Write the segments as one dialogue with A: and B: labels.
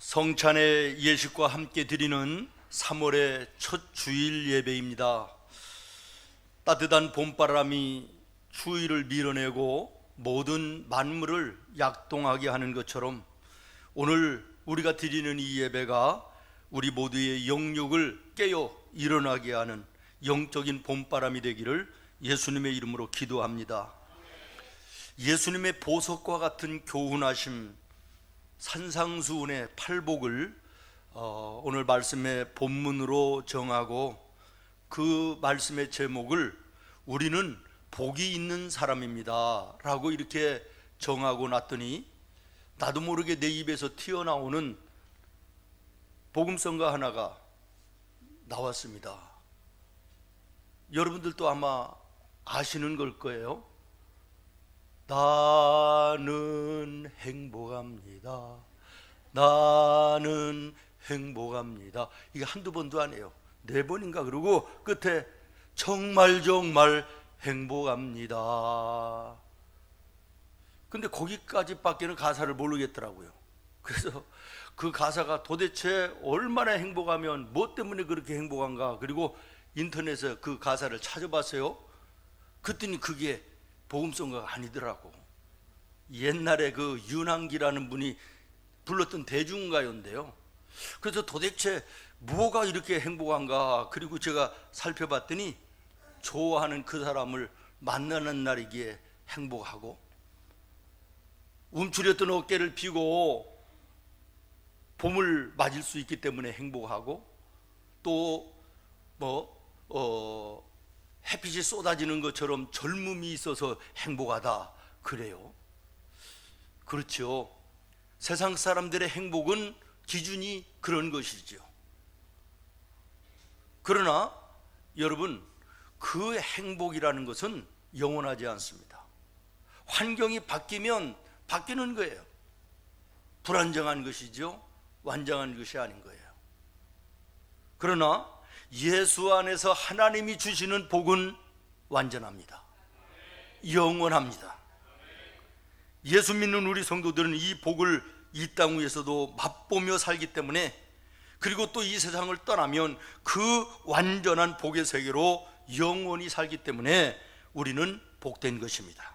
A: 성찬의 예식과 함께 드리는 3월의 첫 주일 예배입니다. 따뜻한 봄바람이 추위를 밀어내고 모든 만물을 약동하게 하는 것처럼 오늘 우리가 드리는 이 예배가 우리 모두의 영육을 깨어 일어나게 하는 영적인 봄바람이 되기를 예수님의 이름으로 기도합니다. 예수님의 보석과 같은 교훈하심, 산상수훈의 팔복을 오늘 말씀의 본문으로 정하고 그 말씀의 제목을 우리는 복이 있는 사람입니다 라고 이렇게 정하고 놨더니 나도 모르게 내 입에서 튀어나오는 복음성가 하나가 나왔습니다. 여러분들도 아마 아시는 걸 거예요. 나는 행복합니다. 나는 행복합니다. 이게 한두 번도 아니에요. 4번인가. 그러고 끝에 정말 행복합니다. 근데 거기까지밖에는 가사를 모르겠더라고요. 그래서 그 가사가 도대체 얼마나 행복하면 뭐 때문에 그렇게 행복한가, 그리고 인터넷에 그 가사를 찾아봤어요. 그랬더니 그게 복음성가가 아니더라고. 옛날에 그 윤항기라는 분이 불렀던 대중가요인데요. 그래서 도대체 뭐가 이렇게 행복한가, 그리고 제가 살펴봤더니 좋아하는 그 사람을 만나는 날이기에 행복하고, 움츠렸던 어깨를 펴고 봄을 맞을 수 있기 때문에 행복하고, 또 햇빛이 쏟아지는 것처럼 젊음이 있어서 행복하다 그래요. 그렇죠. 세상 사람들의 행복은 기준이 그런 것이죠. 그러나 여러분, 그 행복이라는 것은 영원하지 않습니다. 환경이 바뀌면 바뀌는 거예요. 불안정한 것이죠. 완전한 것이 아닌 거예요. 그러나 예수 안에서 하나님이 주시는 복은 완전합니다. 영원합니다. 예수 믿는 우리 성도들은 이 복을 이 땅 위에서도 맛보며 살기 때문에, 그리고 또 이 세상을 떠나면 그 완전한 복의 세계로 영원히 살기 때문에 우리는 복된 것입니다.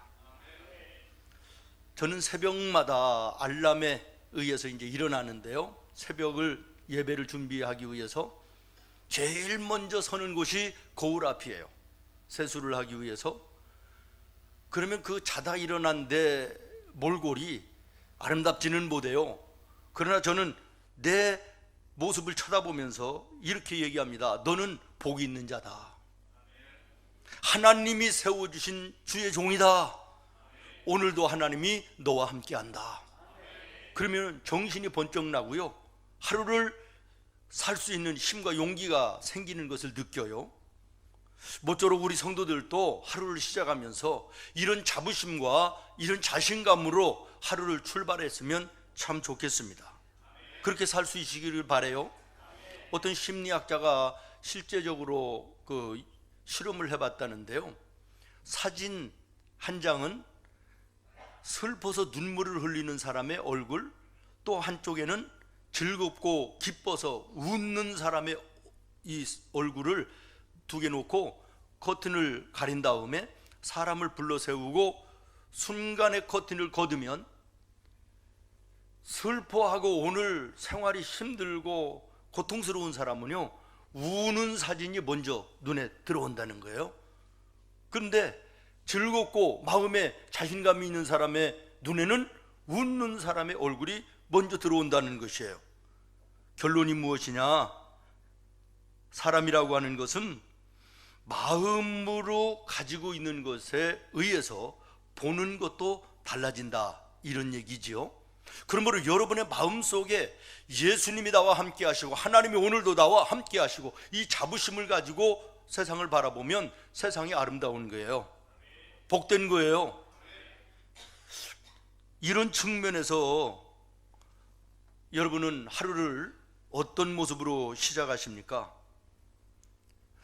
A: 저는 새벽마다 알람에 의해서 이제 일어나는데요, 새벽을 예배를 준비하기 위해서 제일 먼저 서는 곳이 거울 앞이에요. 세수를 하기 위해서. 그러면 그 자다 일어난 내 몰골이 아름답지는 못해요. 그러나 저는 내 모습을 쳐다보면서 이렇게 얘기합니다. 너는 복이 있는 자다. 하나님이 세워주신 주의 종이다. 오늘도 하나님이 너와 함께한다. 그러면 정신이 번쩍 나고요, 하루를 살 수 있는 힘과 용기가 생기는 것을 느껴요. 모쪼록 우리 성도들도 하루를 시작하면서 이런 자부심과 이런 자신감으로 하루를 출발했으면 참 좋겠습니다. 그렇게 살 수 있기를 바라요. 어떤 심리학자가 실제적으로 그 실험을 해봤다는데요, 사진 한 장은 슬퍼서 눈물을 흘리는 사람의 얼굴, 또 한쪽에는 즐겁고 기뻐서 웃는 사람의 이 얼굴을 두 개 놓고 커튼을 가린 다음에 사람을 불러 세우고 순간에 커튼을 걷으면 슬퍼하고 오늘 생활이 힘들고 고통스러운 사람은요, 우는 사진이 먼저 눈에 들어온다는 거예요. 그런데 즐겁고 마음에 자신감이 있는 사람의 눈에는 웃는 사람의 얼굴이 먼저 들어온다는 것이에요. 결론이 무엇이냐? 사람이라고 하는 것은 마음으로 가지고 있는 것에 의해서 보는 것도 달라진다, 이런 얘기지요. 그러므로 여러분의 마음속에 예수님이 나와 함께 하시고 하나님이 오늘도 나와 함께 하시고 이 자부심을 가지고 세상을 바라보면 세상이 아름다운 거예요. 복된 거예요. 이런 측면에서 여러분은 하루를 어떤 모습으로 시작하십니까?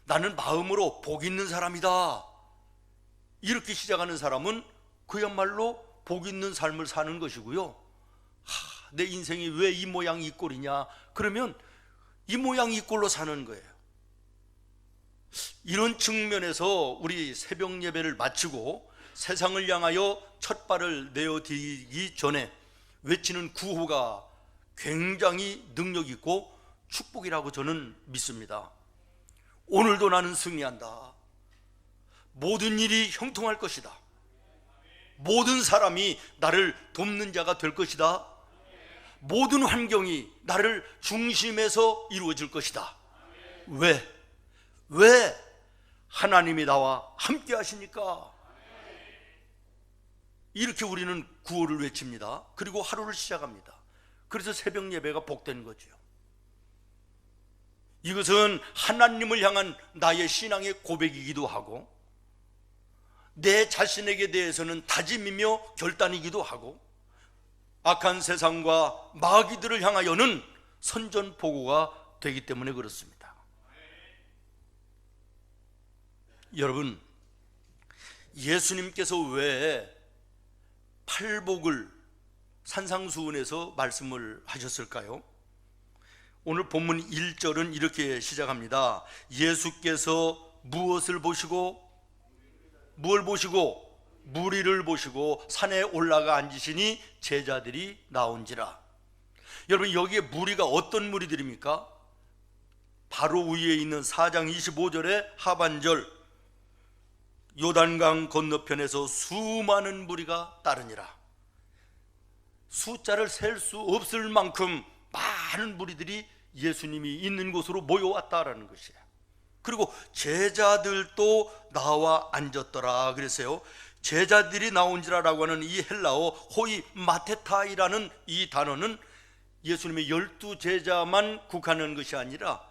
A: 나는 마음으로 복 있는 사람이다, 이렇게 시작하는 사람은 그야말로 복 있는 삶을 사는 것이고요, 내 인생이 왜 이 모양 이 꼴이냐, 그러면 이 모양 이 꼴로 사는 거예요. 이런 측면에서 우리 새벽 예배를 마치고 세상을 향하여 첫 발을 내어디기 전에 외치는 구호가 굉장히 능력 있고 축복이라고 저는 믿습니다. 오늘도 나는 승리한다. 모든 일이 형통할 것이다. 모든 사람이 나를 돕는 자가 될 것이다. 모든 환경이 나를 중심에서 이루어질 것이다. 왜? 하나님이 나와 함께 하시니까. 이렇게 우리는 구호를 외칩니다. 그리고 하루를 시작합니다. 그래서 새벽 예배가 복된 거죠. 이것은 하나님을 향한 나의 신앙의 고백이기도 하고, 내 자신에게 대해서는 다짐이며 결단이기도 하고, 악한 세상과 마귀들을 향하여는 선전포고가 되기 때문에 그렇습니다. 여러분, 예수님께서 왜 팔복을 산상수훈에서 말씀을 하셨을까요? 오늘 본문 1절은 이렇게 시작합니다. 예수께서 무엇을 보시고, 무엇을 보시고, 무리를 보시고 산에 올라가 앉으시니 제자들이 나온지라. 여러분, 여기에 무리가 어떤 무리들입니까? 바로 위에 있는 4장 25절의 하반절, 요단강 건너편에서 수많은 무리가 따르니라. 숫자를 셀 수 없을 만큼 많은 무리들이 예수님이 있는 곳으로 모여왔다라는 것이에요. 그리고 제자들도 나와 앉았더라 그랬어요. 제자들이 나온지라라고 하는 이 헬라어 호이 마테타이라는 이 단어는 예수님의 12제자만 국한한 것이 아니라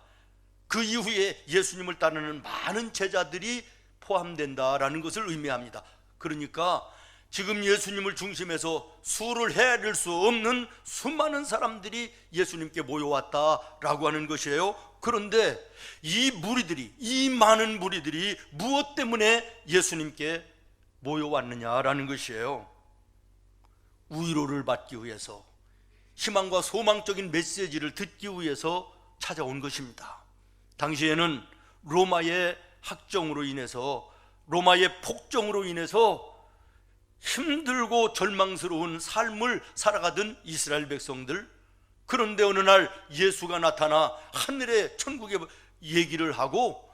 A: 그 이후에 예수님을 따르는 많은 제자들이 포함된다라는 것을 의미합니다. 그러니까 지금 예수님을 중심해서 수를 헤아릴 수 없는 수많은 사람들이 예수님께 모여왔다라고 하는 것이에요. 그런데 이 무리들이, 이 많은 무리들이 무엇 때문에 예수님께 모여왔느냐라는 것이에요. 위로를 받기 위해서, 희망과 소망적인 메시지를 듣기 위해서 찾아온 것입니다. 당시에는 로마의 학정으로 인해서, 로마의 폭정으로 인해서 힘들고 절망스러운 삶을 살아가던 이스라엘 백성들, 그런데 어느 날 예수가 나타나 하늘의 천국의 얘기를 하고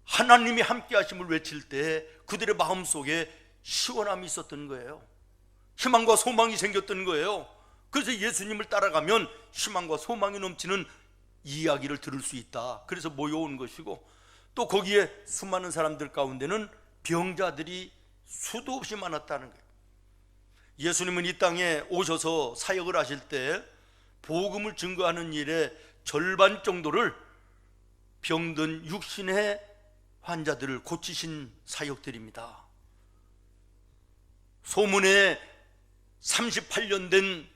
A: 하나님이 함께 하심을 외칠 때 그들의 마음속에 시원함이 있었던 거예요. 희망과 소망이 생겼던 거예요. 그래서 예수님을 따라가면 희망과 소망이 넘치는 이야기를 들을 수 있다. 그래서 모여온 것이고, 또 거기에 수많은 사람들 가운데는 병자들이 수도 없이 많았다는 거예요. 예수님은 이 땅에 오셔서 사역을 하실 때 복음을 증거하는 일의 절반 정도를 병든 육신의 환자들을 고치신 사역들입니다. 소문에 38년 된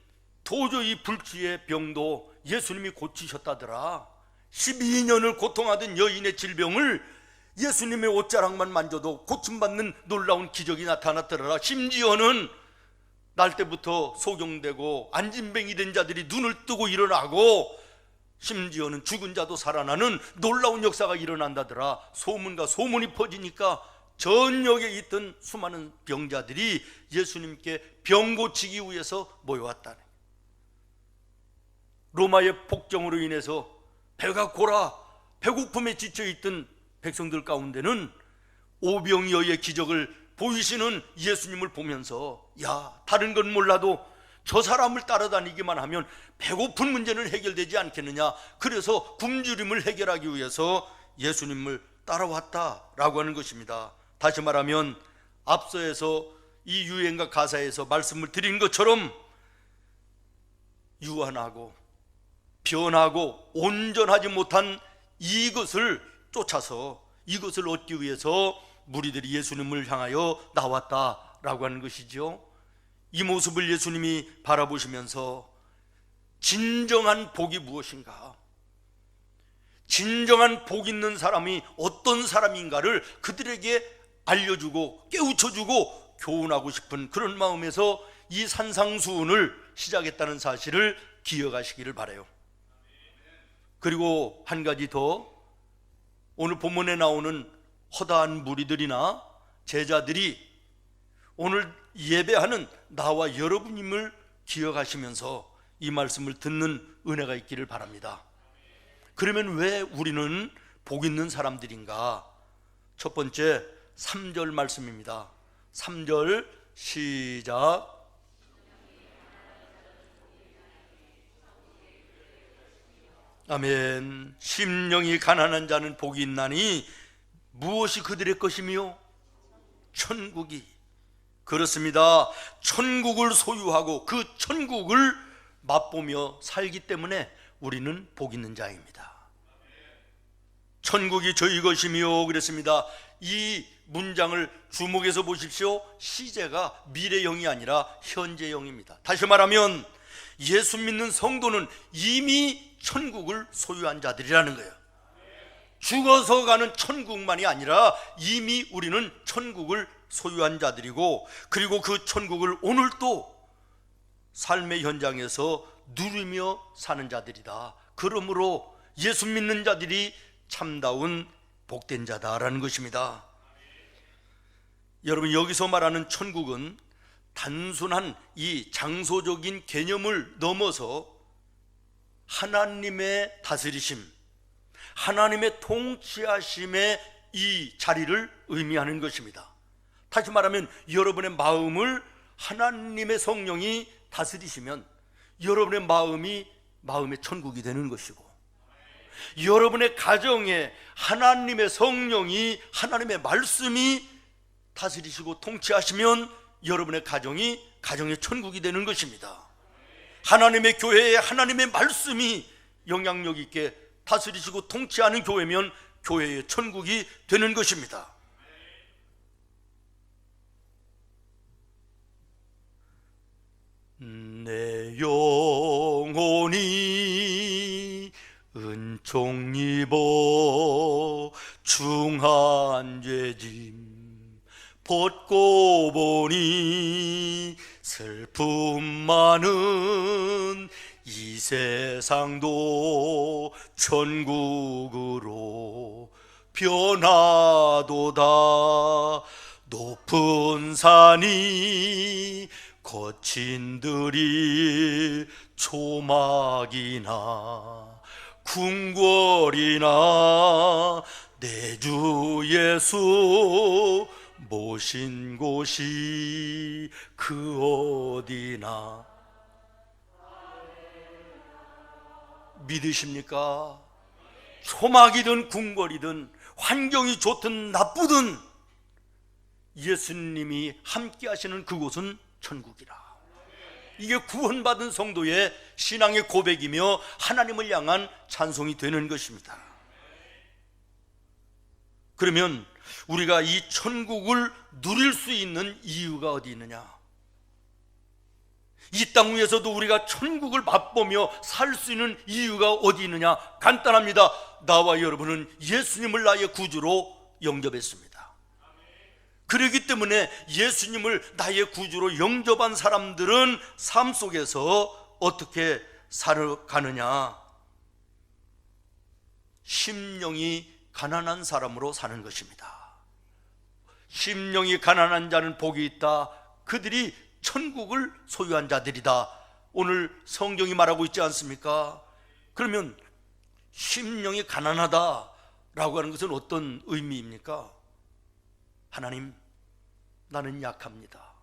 A: 도저히 불치의 병도 예수님이 고치셨다더라. 12년을 고통하던 여인의 질병을 예수님의 옷자락만 만져도 고침받는 놀라운 기적이 나타났더라. 심지어는 날 때부터 소경되고 안진뱅이 된 자들이 눈을 뜨고 일어나고, 심지어는 죽은 자도 살아나는 놀라운 역사가 일어난다더라. 소문과 소문이 퍼지니까 전역에 있던 수많은 병자들이 예수님께 병 고치기 위해서 모여왔다네. 로마의 폭정으로 인해서 배가 고라 배고픔에 지쳐있던 백성들 가운데는 오병이어의 기적을 보이시는 예수님을 보면서, 야, 다른 건 몰라도 저 사람을 따라다니기만 하면 배고픈 문제는 해결되지 않겠느냐. 그래서 굶주림을 해결하기 위해서 예수님을 따라왔다라고 하는 것입니다. 다시 말하면 앞서에서 이 유행가 가사에서 말씀을 드린 것처럼 유한하고 변하고 온전하지 못한 이것을 쫓아서 이것을 얻기 위해서 무리들이 예수님을 향하여 나왔다라고 하는 것이죠. 이 모습을 예수님이 바라보시면서 진정한 복이 무엇인가, 진정한 복 있는 사람이 어떤 사람인가를 그들에게 알려주고 깨우쳐주고 교훈하고 싶은 그런 마음에서 이 산상수훈을 시작했다는 사실을 기억하시기를 바라요. 그리고 한 가지 더, 오늘 본문에 나오는 허다한 무리들이나 제자들이 오늘 예배하는 나와 여러분임을 기억하시면서 이 말씀을 듣는 은혜가 있기를 바랍니다. 그러면 왜 우리는 복 있는 사람들인가? 첫 번째 3절 말씀입니다. 3절 시작. 아멘. 심령이 가난한 자는 복이 있나니 무엇이 그들의 것이며? 천국이. 그렇습니다. 천국을 소유하고 그 천국을 맛보며 살기 때문에 우리는 복 있는 자입니다. 천국이 저희 것이며 그랬습니다. 이 문장을 주목해서 보십시오. 시제가 미래형이 아니라 현재형입니다. 다시 말하면 예수 믿는 성도는 이미 천국을 소유한 자들이라는 거예요. 죽어서 가는 천국만이 아니라 이미 우리는 천국을 소유한 자들이고, 그리고 그 천국을 오늘도 삶의 현장에서 누리며 사는 자들이다. 그러므로 예수 믿는 자들이 참다운 복된 자다라는 것입니다. 여러분, 여기서 말하는 천국은 단순한 이 장소적인 개념을 넘어서 하나님의 다스리심, 하나님의 통치하심의 이 자리를 의미하는 것입니다. 다시 말하면 여러분의 마음을 하나님의 성령이 다스리시면 여러분의 마음의 천국이 되는 것이고, 여러분의 가정에 하나님의 성령이, 하나님의 말씀이 다스리시고 통치하시면 여러분의 가정이 가정의 천국이 되는 것입니다. 하나님의 교회에 하나님의 말씀이 영향력 있게 다스리시고 통치하는 교회면 교회의 천국이 되는 것입니다. 내 영혼이 은총 입어 중한 죄짐 벗고 보니 슬픔 많은 이 세상도 천국으로 변하도다. 높은 산이 거친 들이 초막이나 궁궐이나 내 주 예수 모신 곳이 그 어디나. 믿으십니까? 초막이든 궁궐이든 환경이 좋든 나쁘든 예수님이 함께 하시는 그곳은 천국이라. 이게 구원받은 성도의 신앙의 고백이며 하나님을 향한 찬송이 되는 것입니다. 그러면 우리가 이 천국을 누릴 수 있는 이유가 어디 있느냐? 이 땅 위에서도 우리가 천국을 맛보며 살 수 있는 이유가 어디 있느냐? 간단합니다. 나와 여러분은 예수님을 나의 구주로 영접했습니다. 그렇기 때문에 예수님을 나의 구주로 영접한 사람들은 삶 속에서 어떻게 살아가느냐? 심령이 가난한 사람으로 사는 것입니다. 심령이 가난한 자는 복이 있다. 그들이 천국을 소유한 자들이다. 오늘 성경이 말하고 있지 않습니까? 그러면 심령이 가난하다라고 하는 것은 어떤 의미입니까? 하나님, 나는 약합니다.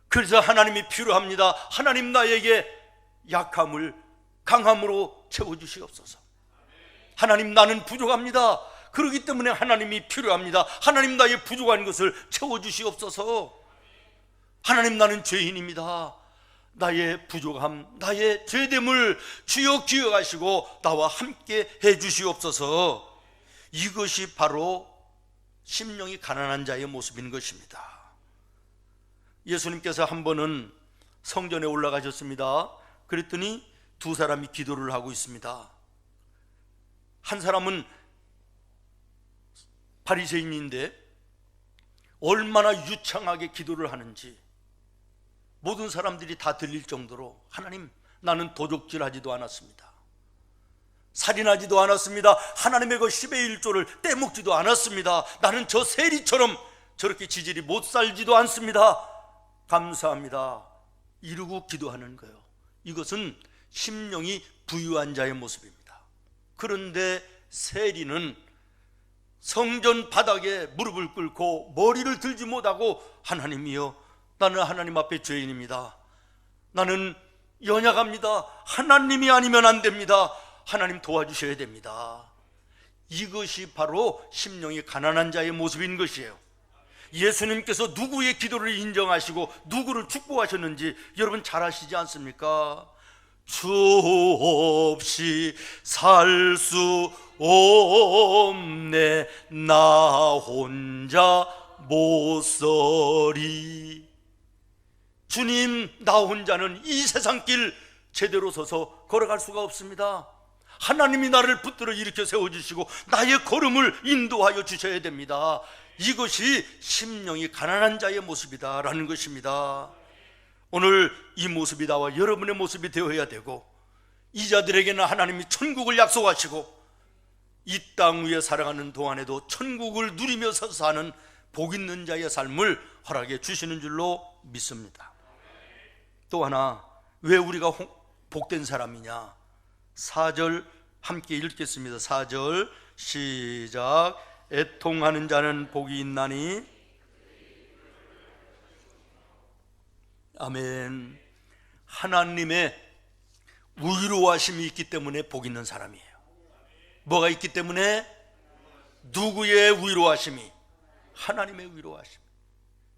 A: 그래서 하나님이 필요합니다. 하나님, 나에게 약함을 강함으로 채워주시옵소서. 하나님, 나는 부족합니다. 그렇기 때문에 하나님이 필요합니다. 하나님, 나의 부족한 것을 채워주시옵소서. 하나님, 나는 죄인입니다. 나의 부족함, 나의 죄됨을 주여 기억하시고 나와 함께 해주시옵소서. 이것이 바로 심령이 가난한 자의 모습인 것입니다. 예수님께서 한 번은 성전에 올라가셨습니다. 그랬더니 두 사람이 기도를 하고 있습니다. 한 사람은 바리새인인데 얼마나 유창하게 기도를 하는지, 모든 사람들이 다 들릴 정도로 하나님, 나는 도적질하지도 않았습니다. 살인하지도 않았습니다. 하나님의 그 10의 1조를 떼먹지도 않았습니다. 나는 저 세리처럼 저렇게 지질이 못 살지도 않습니다. 감사합니다. 이루고 기도하는 거예요. 이것은 심령이 부유한 자의 모습입니다. 그런데 세리는 성전 바닥에 무릎을 꿇고 머리를 들지 못하고, 하나님이여, 나는 하나님 앞에 죄인입니다. 나는 연약합니다. 하나님이 아니면 안 됩니다. 하나님 도와주셔야 됩니다. 이것이 바로 심령이 가난한 자의 모습인 것이에요. 예수님께서 누구의 기도를 인정하시고 누구를 축복하셨는지 여러분 잘 아시지 않습니까? 주 없이 살 수 없네, 나 혼자 못 서리. 주님, 나 혼자는 이 세상 길 제대로 서서 걸어갈 수가 없습니다. 하나님이 나를 붙들어 일으켜 세워주시고 나의 걸음을 인도하여 주셔야 됩니다. 이것이 심령이 가난한 자의 모습이다라는 것입니다. 오늘 이 모습이 나와 여러분의 모습이 되어야 되고, 이 자들에게는 하나님이 천국을 약속하시고 이 땅 위에 살아가는 동안에도 천국을 누리면서 사는 복 있는 자의 삶을 허락해 주시는 줄로 믿습니다. 또 하나, 왜 우리가 복된 사람이냐? 4절 함께 읽겠습니다. 4절 시작. 애통하는 자는 복이 있나니. 아멘. 하나님의 위로하심이 있기 때문에 복 있는 사람이에요. 뭐가 있기 때문에? 누구의 위로하심이? 하나님의 위로하심.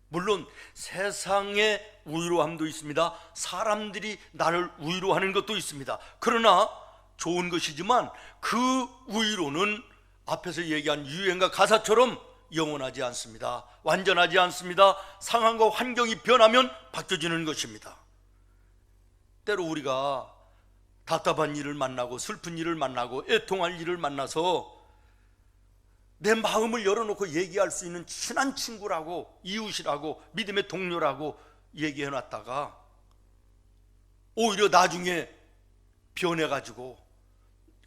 A: 물론 세상의 위로함도 있습니다. 사람들이 나를 위로하는 것도 있습니다. 그러나 좋은 것이지만 그 위로는 앞에서 얘기한 유행과 가사처럼 영원하지 않습니다. 완전하지 않습니다. 상황과 환경이 변하면 바뀌어지는 것입니다. 때로 우리가 답답한 일을 만나고 슬픈 일을 만나고 애통할 일을 만나서 내 마음을 열어놓고 얘기할 수 있는 친한 친구라고, 이웃이라고, 믿음의 동료라고 얘기해놨다가 오히려 나중에 변해가지고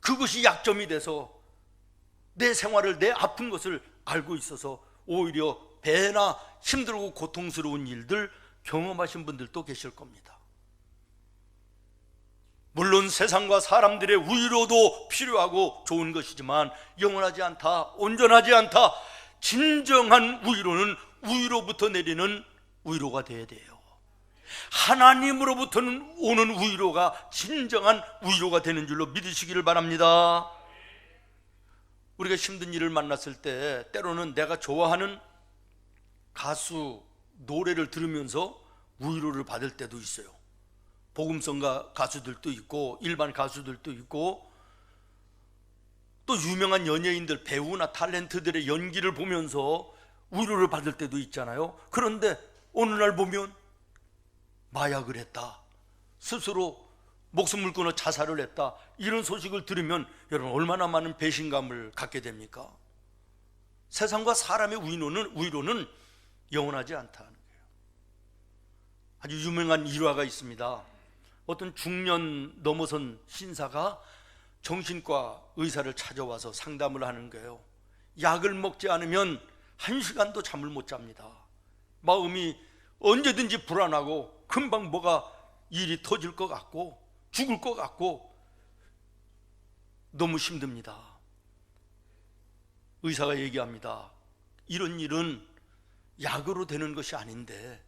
A: 그것이 약점이 돼서 내 생활을, 내 아픈 것을 알고 있어서 오히려 배나 힘들고 고통스러운 일들 경험하신 분들도 계실 겁니다. 물론 세상과 사람들의 위로도 필요하고 좋은 것이지만 영원하지 않다, 온전하지 않다. 진정한 위로는 위로부터 내리는 위로가 되어야 돼요. 하나님으로부터는 오는 위로가 진정한 위로가 되는 줄로 믿으시기를 바랍니다. 우리가 힘든 일을 만났을 때 때로는 내가 좋아하는 가수 노래를 들으면서 위로를 받을 때도 있어요. 복음성가 가수들도 있고 일반 가수들도 있고 또 유명한 연예인들, 배우나 탤런트들의 연기를 보면서 위로를 받을 때도 있잖아요. 그런데 어느 날 보면 마약을 했다, 스스로 목숨을 끊어 자살을 했다, 이런 소식을 들으면 여러분 얼마나 많은 배신감을 갖게 됩니까? 세상과 사람의 위로는 영원하지 않다는 거예요. 아주 유명한 일화가 있습니다. 어떤 중년 넘어선 신사가 정신과 의사를 찾아와서 상담을 하는 거예요. 약을 먹지 않으면 1시간도 잠을 못 잡니다. 마음이 언제든지 불안하고 금방 뭐가 일이 터질 것 같고 죽을 것 같고 너무 힘듭니다. 의사가 얘기합니다. 이런 일은 약으로 되는 것이 아닌데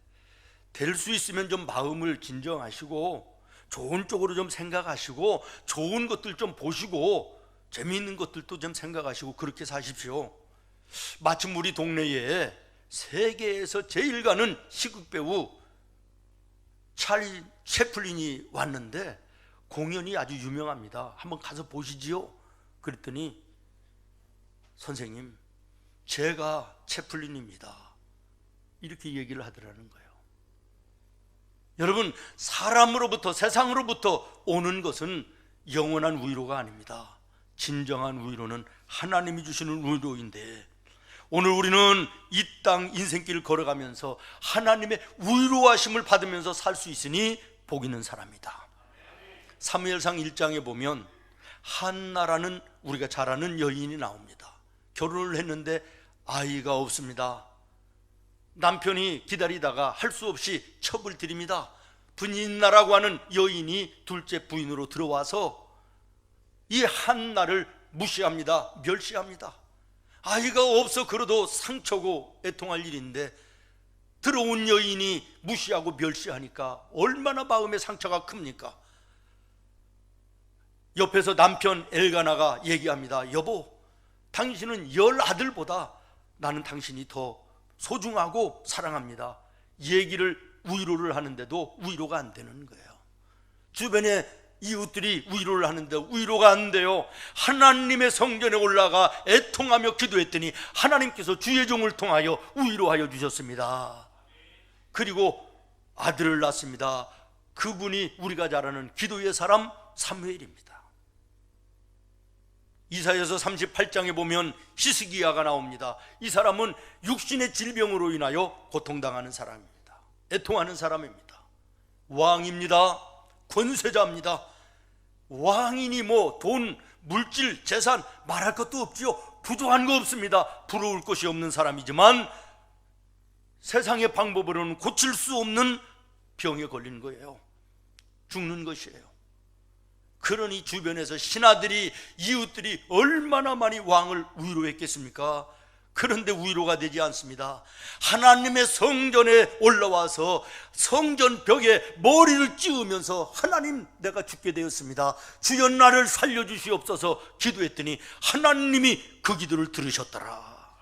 A: 될 수 있으면 좀 마음을 진정하시고 좋은 쪽으로 좀 생각하시고 좋은 것들 좀 보시고 재미있는 것들도 좀 생각하시고 그렇게 사십시오. 마침 우리 동네에 세계에서 제일 가는 시극배우 찰리 채플린이 왔는데 공연이 아주 유명합니다. 한번 가서 보시지요. 그랬더니 선생님, 제가 채플린입니다, 이렇게 얘기를 하더라는 거예요. 여러분, 사람으로부터, 세상으로부터 오는 것은 영원한 위로가 아닙니다. 진정한 위로는 하나님이 주시는 위로인데 오늘 우리는 이 땅 인생길을 걸어가면서 하나님의 위로하심을 받으면서 살 수 있으니 복 있는 사람이다. 사무엘상 1장에 보면 한나라는 우리가 잘 아는 여인이 나옵니다. 결혼을 했는데 아이가 없습니다. 남편이 기다리다가 할 수 없이 첩을 들입니다. 분인나라고 하는 여인이 둘째 부인으로 들어와서 이 한나를 무시합니다. 멸시합니다. 아이가 없어 그래도 상처고 애통할 일인데 들어온 여인이 무시하고 멸시하니까 얼마나 마음의 상처가 큽니까? 옆에서 남편 엘가나가 얘기합니다. 여보, 당신은 10아들보다 나는 당신이 더 소중하고 사랑합니다. 얘기를 위로를 하는데도 위로가 안 되는 거예요. 주변에 이웃들이 위로를 하는데 위로가 안 돼요. 하나님의 성전에 올라가 애통하며 기도했더니 하나님께서 주의 종을 통하여 위로하여 주셨습니다. 그리고 아들을 낳습니다. 그분이 우리가 잘 아는 기도의 사람 사무엘입니다. 이사야서 38장에 보면 히스기야가 나옵니다. 이 사람은 육신의 질병으로 인하여 고통당하는 사람입니다. 애통하는 사람입니다. 왕입니다. 권세자입니다. 왕이니 뭐 돈, 물질, 재산 말할 것도 없지요. 부족한 거 없습니다. 부러울 것이 없는 사람이지만 세상의 방법으로는 고칠 수 없는 병에 걸린 거예요. 죽는 것이에요. 그러니 주변에서 신하들이, 이웃들이 얼마나 많이 왕을 위로했겠습니까? 그런데 위로가 되지 않습니다. 하나님의 성전에 올라와서 성전 벽에 머리를 찌우면서 하나님, 내가 죽게 되었습니다. 주여 나를 살려주시옵소서 기도했더니 하나님이 그 기도를 들으셨더라.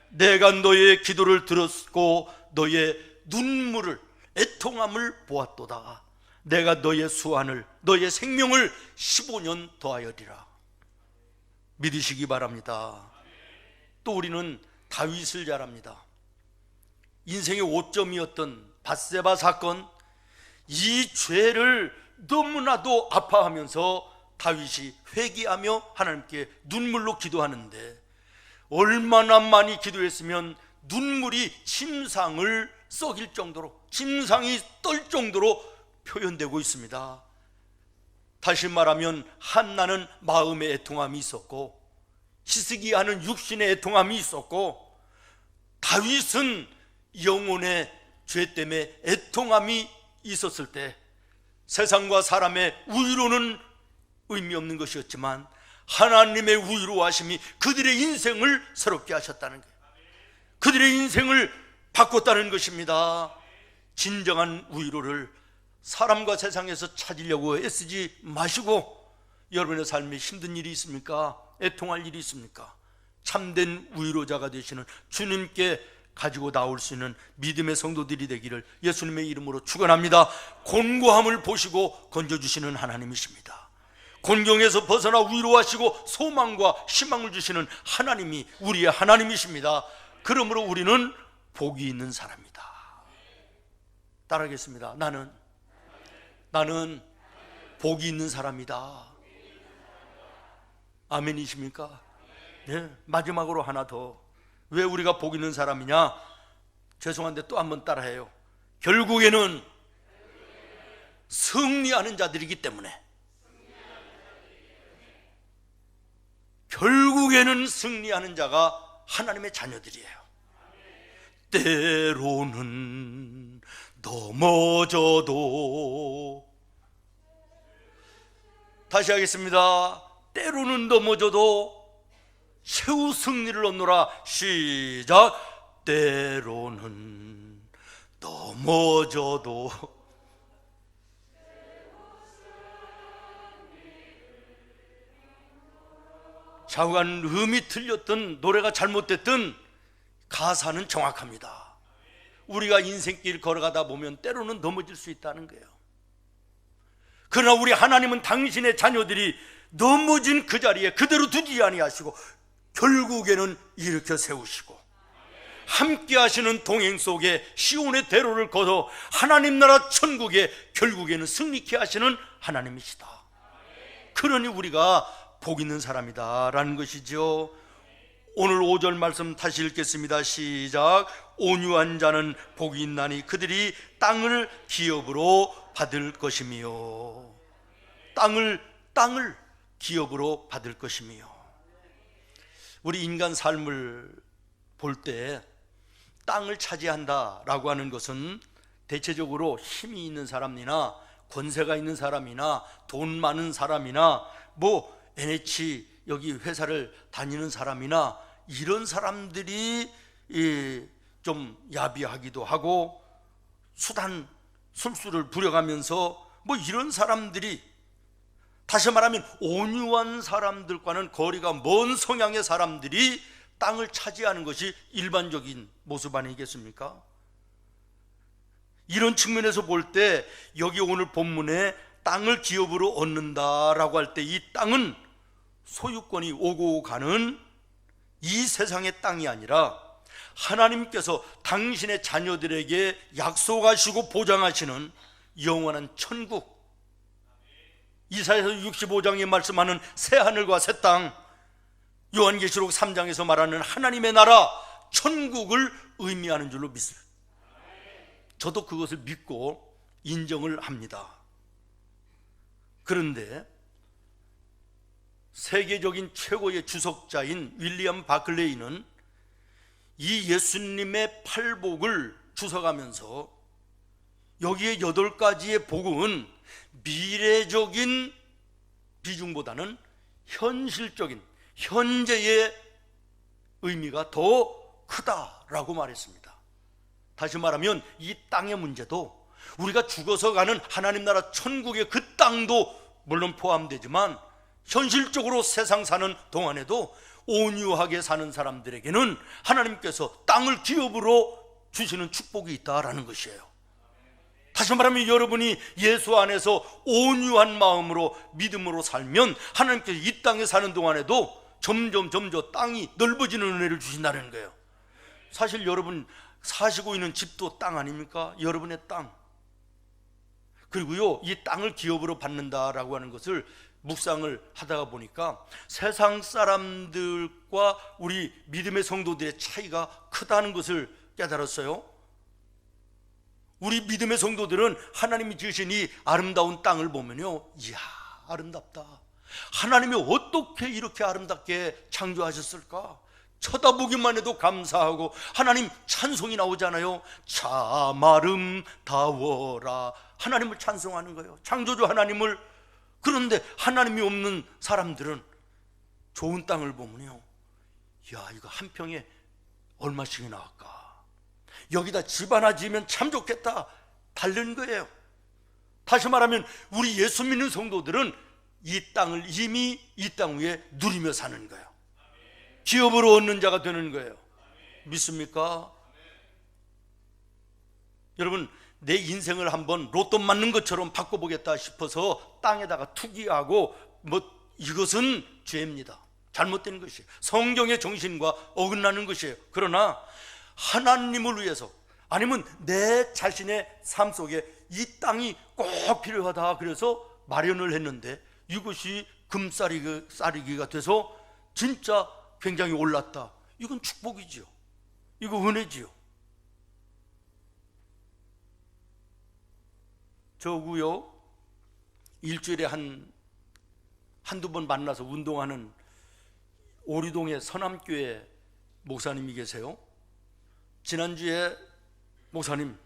A: 내가 너의 기도를 들었고 너의 눈물을, 애통함을 보았도다. 내가 너의 수완을, 너의 생명을 15년 더하여리라. 믿으시기 바랍니다. 또 우리는 다윗을 잘 압니다. 인생의 오점이었던 밧세바 사건, 이 죄를 너무나도 아파하면서 다윗이 회개하며 하나님께 눈물로 기도하는데 얼마나 많이 기도했으면 눈물이 침상을 썩일 정도로, 침상이 떨 정도로 표현되고 있습니다. 다시 말하면 한나는 마음의 애통함이 있었고 히스기야는 육신의 애통함이 있었고 다윗은 영혼의 죄 때문에 애통함이 있었을 때 세상과 사람의 위로는 의미 없는 것이었지만 하나님의 위로하심이 그들의 인생을 새롭게 하셨다는 거예요. 그들의 인생을 바꿨다는 것입니다. 진정한 위로를 사람과 세상에서 찾으려고 애쓰지 마시고, 여러분의 삶에 힘든 일이 있습니까? 애통할 일이 있습니까? 참된 위로자가 되시는 주님께 가지고 나올 수 있는 믿음의 성도들이 되기를 예수님의 이름으로 축원합니다. 곤고함을 보시고 건져주시는 하나님이십니다. 곤경에서 벗어나 위로하시고 소망과 희망을 주시는 하나님이 우리의 하나님이십니다. 그러므로 우리는 복이 있는 사람이다. 따라하겠습니다. 나는 복이 있는 사람이다. 아멘이십니까? 네, 마지막으로 하나 더. 왜 우리가 복 있는 사람이냐? 죄송한데 또 한번 따라해요. 결국에는 승리하는 자들이기 때문에. 결국에는 승리하는 자가 하나님의 자녀들이에요. 때로는 넘어져도, 다시 하겠습니다. 때로는 넘어져도 최후 승리를 얻노라. 시작. 때로는 넘어져도. 좌우간 음이 틀렸든 노래가 잘못됐든 가사는 정확합니다. 우리가 인생길 걸어가다 보면 때로는 넘어질 수 있다는 거예요. 그러나 우리 하나님은 당신의 자녀들이 넘어진 그 자리에 그대로 두지 아니하시고 결국에는 일으켜 세우시고 함께 하시는 동행 속에 시온의 대로를 걷어 하나님 나라 천국에 결국에는 승리케 하시는 하나님이시다. 그러니 우리가 복 있는 사람이다 라는 것이죠. 오늘 5절 말씀 다시 읽겠습니다. 시작. 온유한 자는 복이 있나니 그들이 땅을 기업으로 받을 것이며, 땅을 기업으로 받을 것이며. 우리 인간 삶을 볼 때 땅을 차지한다라고 하는 것은 대체적으로 힘이 있는 사람이나 권세가 있는 사람이나 돈 많은 사람이나 뭐 NH 여기 회사를 다니는 사람이나 이런 사람들이 좀 야비하기도 하고 술수를 부려가면서 뭐 이런 사람들이, 다시 말하면 온유한 사람들과는 거리가 먼 성향의 사람들이 땅을 차지하는 것이 일반적인 모습 아니겠습니까? 이런 측면에서 볼 때 여기 오늘 본문에 땅을 기업으로 얻는다라고 할 때 이 땅은 소유권이 오고 가는 이 세상의 땅이 아니라 하나님께서 당신의 자녀들에게 약속하시고 보장하시는 영원한 천국, 이사야서 65장에 말씀하는 새하늘과 새 땅, 요한계시록 3장에서 말하는 하나님의 나라 천국을 의미하는 줄로 믿습니다. 저도 그것을 믿고 인정을 합니다. 그런데 세계적인 최고의 주석자인 윌리엄 바클레이는 이 예수님의 팔복을 주석하면서 여기에 8가지의 복은 미래적인 비중보다는 현실적인 현재의 의미가 더 크다라고 말했습니다. 다시 말하면 이 땅의 문제도 우리가 죽어서 가는 하나님 나라 천국의 그 땅도 물론 포함되지만 현실적으로 세상 사는 동안에도 온유하게 사는 사람들에게는 하나님께서 땅을 기업으로 주시는 축복이 있다라는 것이에요. 다시 말하면 여러분이 예수 안에서 온유한 마음으로 믿음으로 살면 하나님께서 이 땅에 사는 동안에도 점점 땅이 넓어지는 은혜를 주신다는 거예요. 사실 여러분 사시고 있는 집도 땅 아닙니까? 여러분의 땅. 그리고요, 이 땅을 기업으로 받는다라고 하는 것을 묵상을 하다가 보니까 세상 사람들과 우리 믿음의 성도들의 차이가 크다는 것을 깨달았어요. 우리 믿음의 성도들은 하나님이 지으신 이 아름다운 땅을 보면요, 이야 아름답다, 하나님이 어떻게 이렇게 아름답게 창조하셨을까, 쳐다보기만 해도 감사하고 하나님 찬송이 나오잖아요. 참 아름다워라, 하나님을 찬송하는 거예요, 창조주 하나님을. 그런데 하나님이 없는 사람들은 좋은 땅을 보면요, 야 이거 한 평에 얼마씩이 나올까, 여기다 집 하나 지으면 참 좋겠다, 다른 거예요. 다시 말하면 우리 예수 믿는 성도들은 이 땅을 이미 이 땅 위에 누리며 사는 거예요. 기업으로 얻는 자가 되는 거예요. 믿습니까? 여러분, 내 인생을 한번 로또 맞는 것처럼 바꿔보겠다 싶어서 땅에다가 투기하고 이것은 죄입니다. 잘못된 것이에요. 성경의 정신과 어긋나는 것이에요. 그러나 하나님을 위해서, 아니면 내 자신의 삶 속에 이 땅이 꼭 필요하다 그래서 마련을 했는데 이것이 금싸리기가 돼서 진짜 굉장히 올랐다, 이건 축복이지요. 이거 은혜지요. 저구요, 일주일에 한두 번 만나서 운동하는 오리동의 서남교회 목사님이 계세요. 지난주에 목사님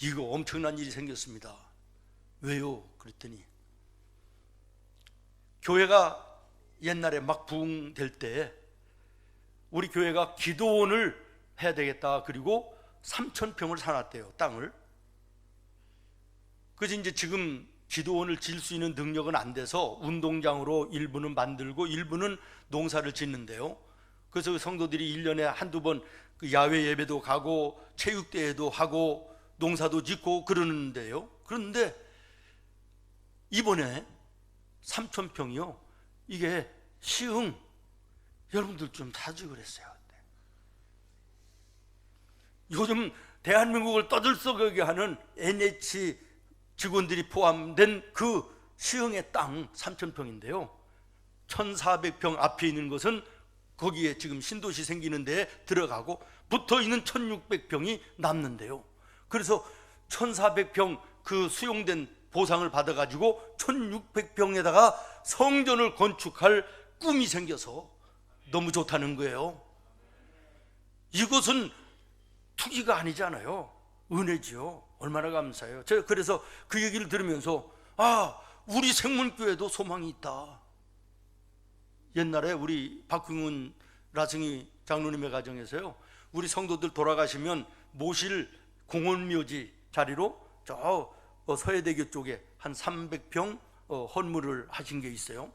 A: 이거 엄청난 일이 생겼습니다. 왜요? 그랬더니 교회가 옛날에 막 부흥될 때 우리 교회가 기도원을 해야 되겠다, 그리고 3,000평을 사놨대요, 땅을. 그래서 이제 지금 기도원을 지을 수 있는 능력은 안 돼서 운동장으로 일부는 만들고 일부는 농사를 짓는데요. 그래서 성도들이 1년에 한두 번 그 야외 예배도 가고 체육대회도 하고 농사도 짓고 그러는데요. 그런데 이번에 3,000평이요, 이게 시흥, 여러분들 좀 사주 그랬어요. 요즘 대한민국을 떠들썩하게 하는 NH 직원들이 포함된 그 시흥의 땅 3,000평인데요 1,400평 앞에 있는 것은 거기에 지금 신도시 생기는 데에 들어가고 붙어있는 1600평이 남는데요. 그래서 1400평 그 수용된 보상을 받아가지고 1600평에다가 성전을 건축할 꿈이 생겨서 너무 좋다는 거예요. 이것은 투기가 아니잖아요. 은혜지요. 얼마나 감사해요. 제가 그래서 그 얘기를 들으면서 우리 생문교회도 소망이 있다. 옛날에 우리 박흥훈 라승희 장로님의 가정에서요, 우리 성도들 돌아가시면 모실 공원묘지 자리로 저 서해대교 쪽에 한 300평 헌물을 하신 게 있어요.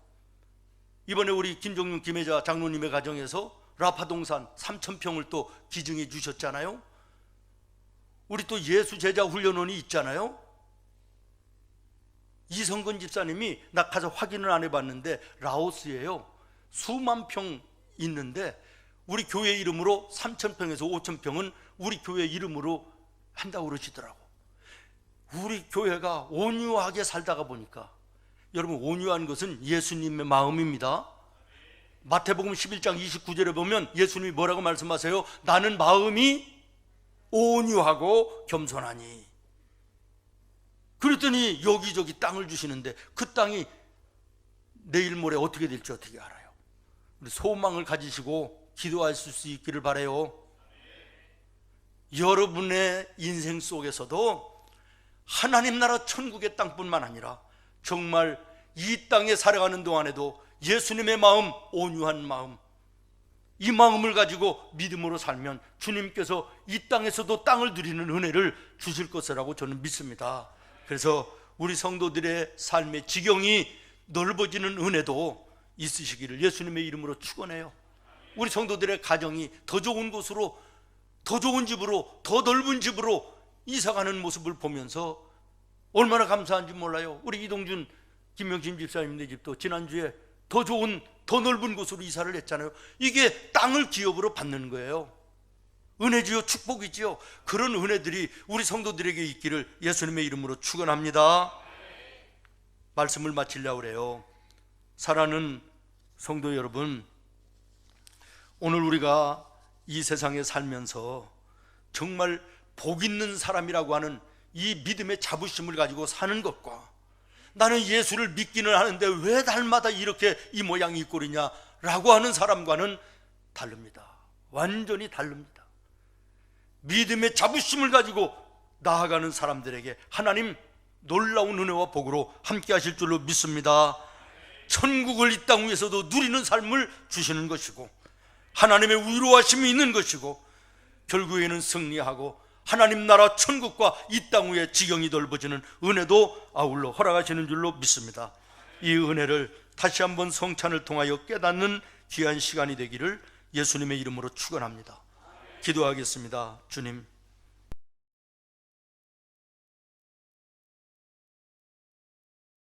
A: 이번에 우리 김종윤 김혜자 장로님의 가정에서 라파동산 3000평을 또 기증해 주셨잖아요. 우리 또 예수제자 훈련원이 있잖아요. 이성근 집사님이 나 가서 확인을 안 해봤는데 라오스예요. 수만 평 있는데 우리 교회 이름으로 3000평에서 5000평은 우리 교회 이름으로 한다고 그러시더라고. 우리 교회가 온유하게 살다가 보니까, 여러분, 온유한 것은 예수님의 마음입니다. 마태복음 11장 29절에 보면 예수님이 뭐라고 말씀하세요? 나는 마음이 온유하고 겸손하니. 그랬더니 여기저기 땅을 주시는데 그 땅이 내일 모레 어떻게 될지 어떻게 알아요? 우리 소망을 가지시고 기도하실 수 있기를 바라요. 여러분의 인생 속에서도 하나님 나라 천국의 땅뿐만 아니라 정말 이 땅에 살아가는 동안에도 예수님의 마음, 온유한 마음, 이 마음을 가지고 믿음으로 살면 주님께서 이 땅에서도 땅을 누리는 은혜를 주실 것이라고 저는 믿습니다. 그래서 우리 성도들의 삶의 지경이 넓어지는 은혜도 있으시기를 예수님의 이름으로 축원해요. 우리 성도들의 가정이 더 좋은 곳으로, 더 좋은 집으로, 더 넓은 집으로 이사가는 모습을 보면서 얼마나 감사한지 몰라요. 우리 이동준 김명신 집사님네 집도 지난주에 더 좋은, 더 넓은 곳으로 이사를 했잖아요. 이게 땅을 기업으로 받는 거예요. 은혜지요, 축복이지요. 그런 은혜들이 우리 성도들에게 있기를 예수님의 이름으로 축원합니다. 말씀을 마치려고 그래요. 사랑하는 성도 여러분, 오늘 우리가 이 세상에 살면서 정말 복 있는 사람이라고 하는 이 믿음의 자부심을 가지고 사는 것과, 나는 예수를 믿기는 하는데 왜 날마다 이렇게 이 모양 이 꼴이냐 라고 하는 사람과는 다릅니다. 완전히 다릅니다. 믿음의 자부심을 가지고 나아가는 사람들에게 하나님 놀라운 은혜와 복으로 함께 하실 줄로 믿습니다. 천국을 이 땅 위에서도 누리는 삶을 주시는 것이고, 하나님의 위로하심이 있는 것이고, 결국에는 승리하고 하나님 나라 천국과 이 땅 위에 지경이 넓어지는 은혜도 아울러 허락하시는 줄로 믿습니다. 이 은혜를 다시 한번 성찬을 통하여 깨닫는 귀한 시간이 되기를 예수님의 이름으로 축원합니다. 기도하겠습니다. 주님,